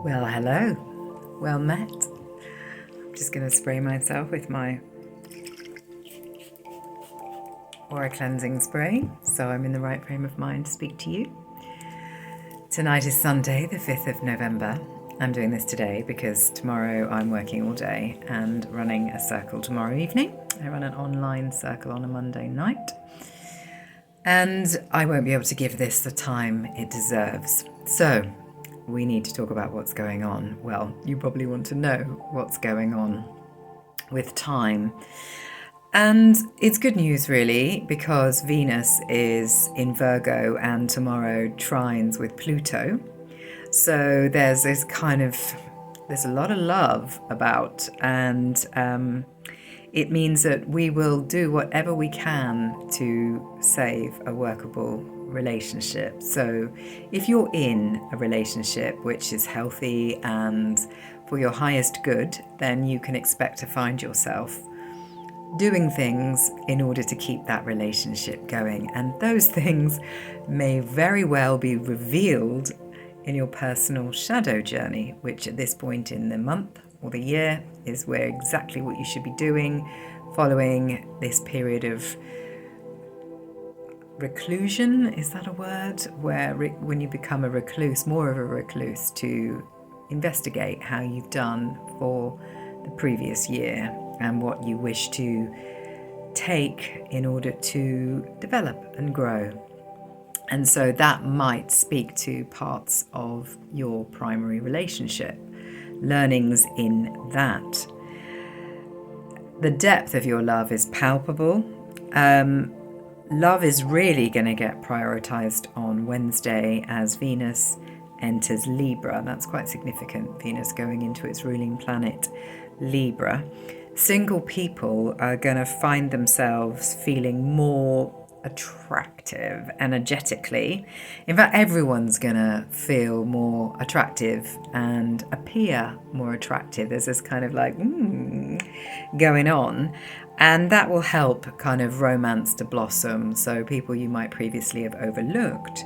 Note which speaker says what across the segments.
Speaker 1: Well, hello. Well met. I'm just going to spray myself with my aura cleansing spray so I'm in the right frame of mind to speak to you. Tonight is Sunday, the 5th of November. I'm doing this today because tomorrow I'm working all day and running a circle tomorrow evening. I run an online circle on a Monday night. And I won't be able to give this the time it deserves. So we need to talk about what's going on. Well, you probably want to know what's going on with time. And it's good news, really, because Venus is in Virgo and tomorrow trines with Pluto. So there's a lot of love about, and it means that we will do whatever we can to save a workable relationship. So if you're in a relationship which is healthy and for your highest good, then you can expect to find yourself doing things in order to keep that relationship going. And those things may very well be revealed in your personal shadow journey, which at this point in the month or the year is where exactly what you should be doing following this period of reclusion. Is that a word? Where when you become a recluse, more of a recluse, to investigate how you've done for the previous year and what you wish to take in order to develop and grow. And so that might speak to parts of your primary relationship, learnings in that. The depth of your love is palpable. Love is really going to get prioritized on Wednesday as Venus enters Libra. That's quite significant, Venus going into its ruling planet, Libra. Single people are going to find themselves feeling more attractive energetically. In fact, everyone's going to feel more attractive and appear more attractive. There's this kind of like going on, and that will help kind of romance to blossom. So people you might previously have overlooked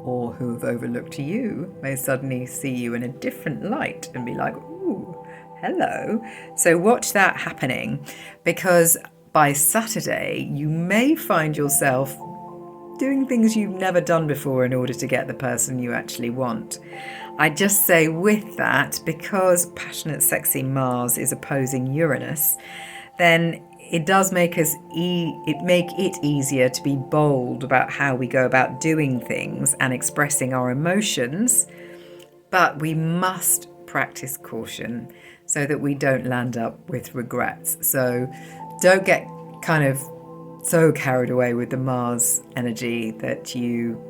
Speaker 1: or who have overlooked you may suddenly see you in a different light and be like, ooh, hello. So watch that happening, because by Saturday, you may find yourself doing things you've never done before in order to get the person you actually want. I just say with that, because passionate, sexy Mars is opposing Uranus, then it does make it easier to be bold about how we go about doing things and expressing our emotions. But we must practice caution so that we don't land up with regrets. So don't get kind of so carried away with the Mars energy that you,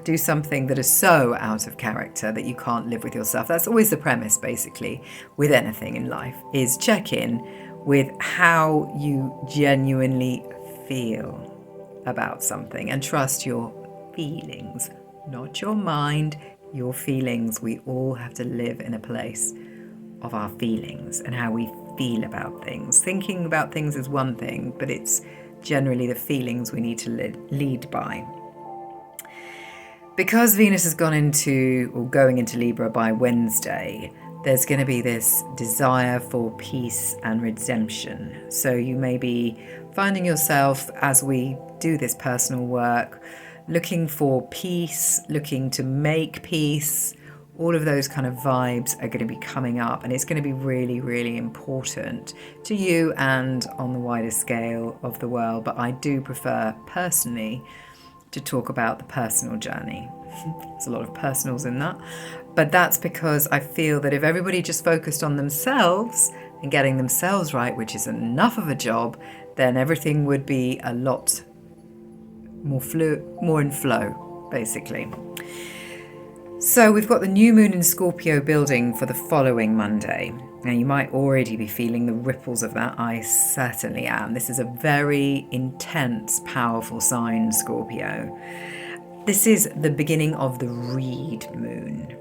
Speaker 1: do something that is so out of character that you can't live with yourself. That's always the premise, basically, with anything in life, is check in with how you genuinely feel about something and trust your feelings, not your mind, your feelings. We all have to live in a place of our feelings and how we feel about things. Thinking about things is one thing, but it's generally the feelings we need to lead by. Because Venus has going into Libra by Wednesday, there's going to be this desire for peace and redemption. So you may be finding yourself, as we do this personal work, looking for peace, looking to make peace. All of those kind of vibes are going to be coming up, and it's going to be really, really important to you and on the wider scale of the world. But I do prefer personally to talk about the personal journey. There's a lot of personals in that. But that's because I feel that if everybody just focused on themselves and getting themselves right, which is enough of a job, then everything would be a lot more in flow, basically. So we've got the new moon in Scorpio building for the following Monday. Now you might already be feeling the ripples of that. I certainly am. This is a very intense, powerful sign, Scorpio. This is the beginning of the reed moon.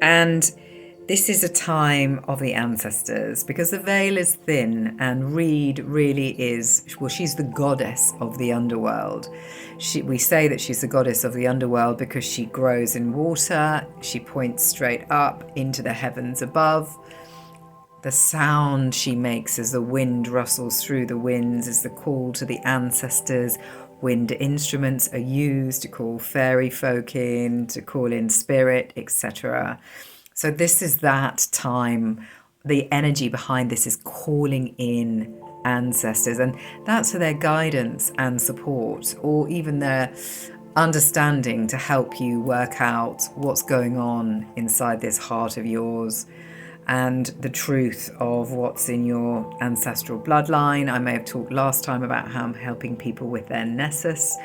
Speaker 1: And This is a time of the ancestors because the veil is thin, and Reed really is, well, she's the goddess of the underworld. We say that she's the goddess of the underworld because she grows in water. She points straight up into the heavens above. The sound she makes as the wind rustles through the winds is the call to the ancestors. Wind instruments are used to call fairy folk in, to call in spirit, etc. So this is that time. The energy behind this is calling in ancestors, and that's for their guidance and support, or even their understanding to help you work out what's going on inside this heart of yours and the truth of what's in your ancestral bloodline. I may have talked last time about how I'm helping people with their nessus,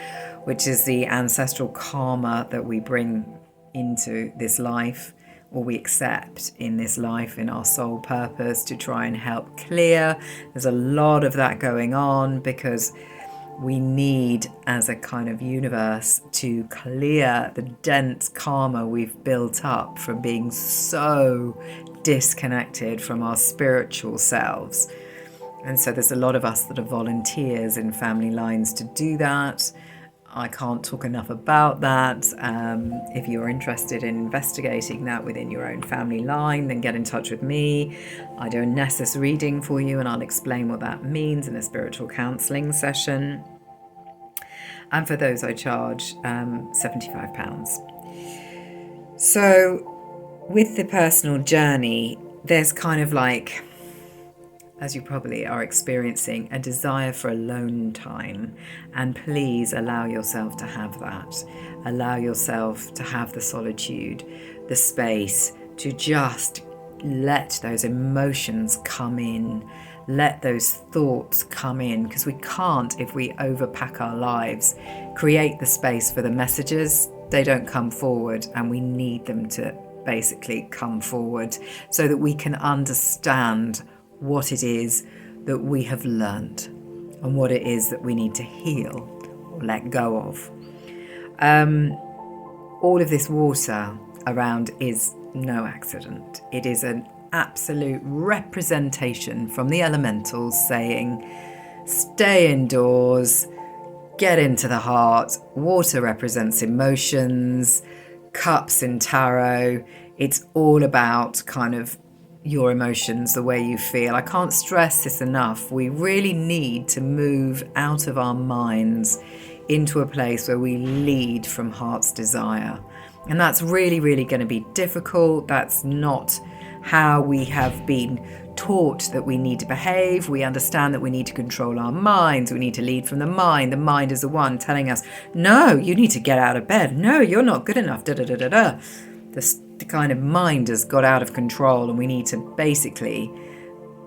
Speaker 1: which is the ancestral karma that we bring into this life, or we accept in this life, in our soul purpose, to try and help clear. There's a lot of that going on because we need, as a kind of universe, to clear the dense karma we've built up from being so disconnected from our spiritual selves. And so there's a lot of us that are volunteers in family lines to do that. I can't talk enough about that. If you're interested in investigating that within your own family line, then get in touch with me. I do a Nessus reading for you, and I'll explain what that means in a spiritual counselling session. And for those, I charge £75. So with the personal journey, there's kind of like, as you probably are experiencing, a desire for alone time. And please allow yourself to have that. Allow yourself to have the solitude, the space to just let those emotions come in. Let those thoughts come in, because we can't, if we overpack our lives, create the space for the messages. They don't come forward, and we need them to basically come forward so that we can understand what it is that we have learned and what it is that we need to heal or let go of. All of this water around is no accident. It is an absolute representation from the elementals saying, stay indoors, get into the heart. Water represents emotions, cups in tarot. It's all about kind of your emotions, the way you feel. I can't stress this enough. We really need to move out of our minds into a place where we lead from heart's desire. And that's really, really going to be difficult. That's not how we have been taught that we need to behave. We understand that we need to control our minds. We need to lead from the mind. The mind is the one telling us, no, you need to get out of bed. No, you're not good enough. Da, da, da, da, da. The kind of mind has got out of control, and we need to basically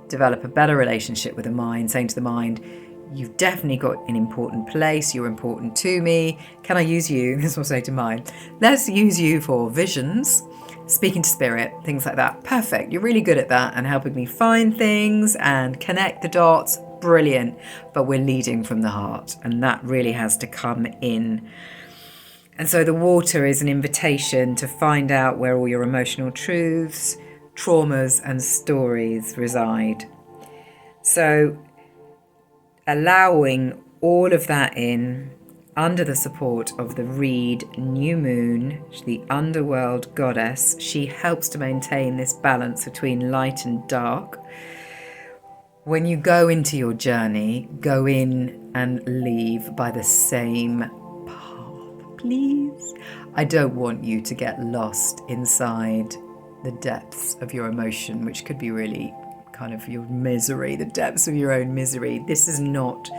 Speaker 1: develop a better relationship with the mind, saying to the mind, you've definitely got an important place. You're important to me. Can I use you? This will say to mind. Let's use you for visions, speaking to spirit, things like that. Perfect. You're really good at that and helping me find things and connect the dots. Brilliant. But we're leading from the heart, and that really has to come in. And so the water is an invitation to find out where all your emotional truths, traumas, and stories reside. So allowing all of that in under the support of the Reed new moon, the underworld goddess. She helps to maintain this balance between light and dark. When you go into your journey, go in and leave by the same path, please. I don't want you to get lost inside the depths of your emotion, which could be really kind of your misery, the depths of your own misery. This is not...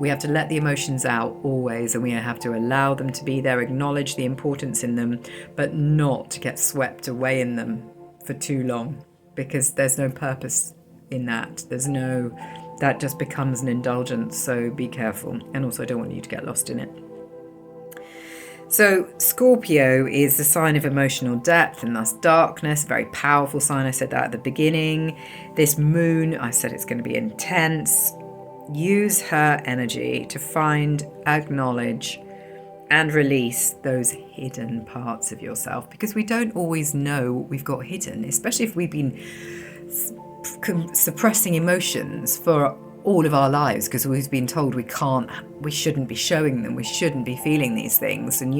Speaker 1: We have to let the emotions out always, and we have to allow them to be there, acknowledge the importance in them, but not to get swept away in them for too long, because there's no purpose in that. That just becomes an indulgence, so be careful. And also I don't want you to get lost in it. So Scorpio is the sign of emotional depth and thus darkness, very powerful sign. I said that at the beginning. This moon, I said it's going to be intense. Use her energy to find, acknowledge, and release those hidden parts of yourself, because we don't always know what we've got hidden, especially if we've been suppressing emotions for all of our lives because we've been told we shouldn't be showing them, we shouldn't be feeling these things. And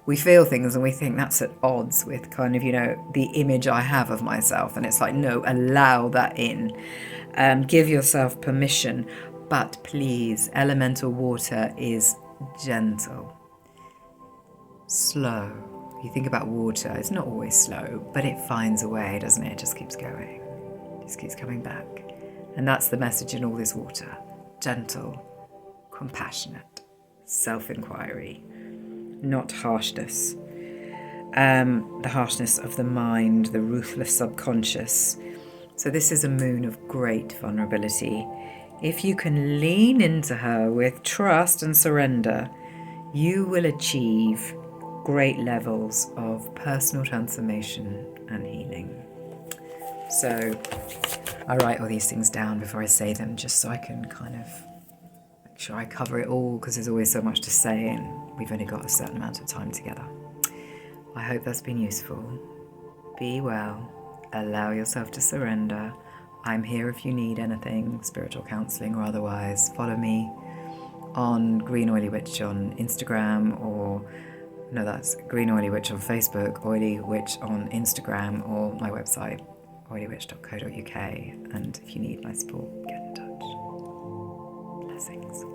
Speaker 1: we feel things and we think that's at odds with kind of the image I have of myself, and it's like, no, allow that in. Give yourself permission. But please, elemental water is gentle, slow. You think about water, it's not always slow, but it finds a way, doesn't it? It just keeps going, just keeps coming back. And that's the message in all this water: gentle, compassionate, self-inquiry, not harshness. The harshness of the mind, the ruthless subconscious. So this is a moon of great vulnerability. If you can lean into her with trust and surrender, you will achieve great levels of personal transformation and healing. So I write all these things down before I say them, just so I can kind of make sure I cover it all, because there's always so much to say and we've only got a certain amount of time together. I hope that's been useful. Be well. Allow yourself to surrender. I'm here if you need anything, spiritual counselling or otherwise. Follow me on Green Oily Witch on Instagram, that's Green Oily Witch on Facebook, Oily Witch on Instagram, or my website, oilywitch.co.uk. And if you need my support, get in touch. Blessings.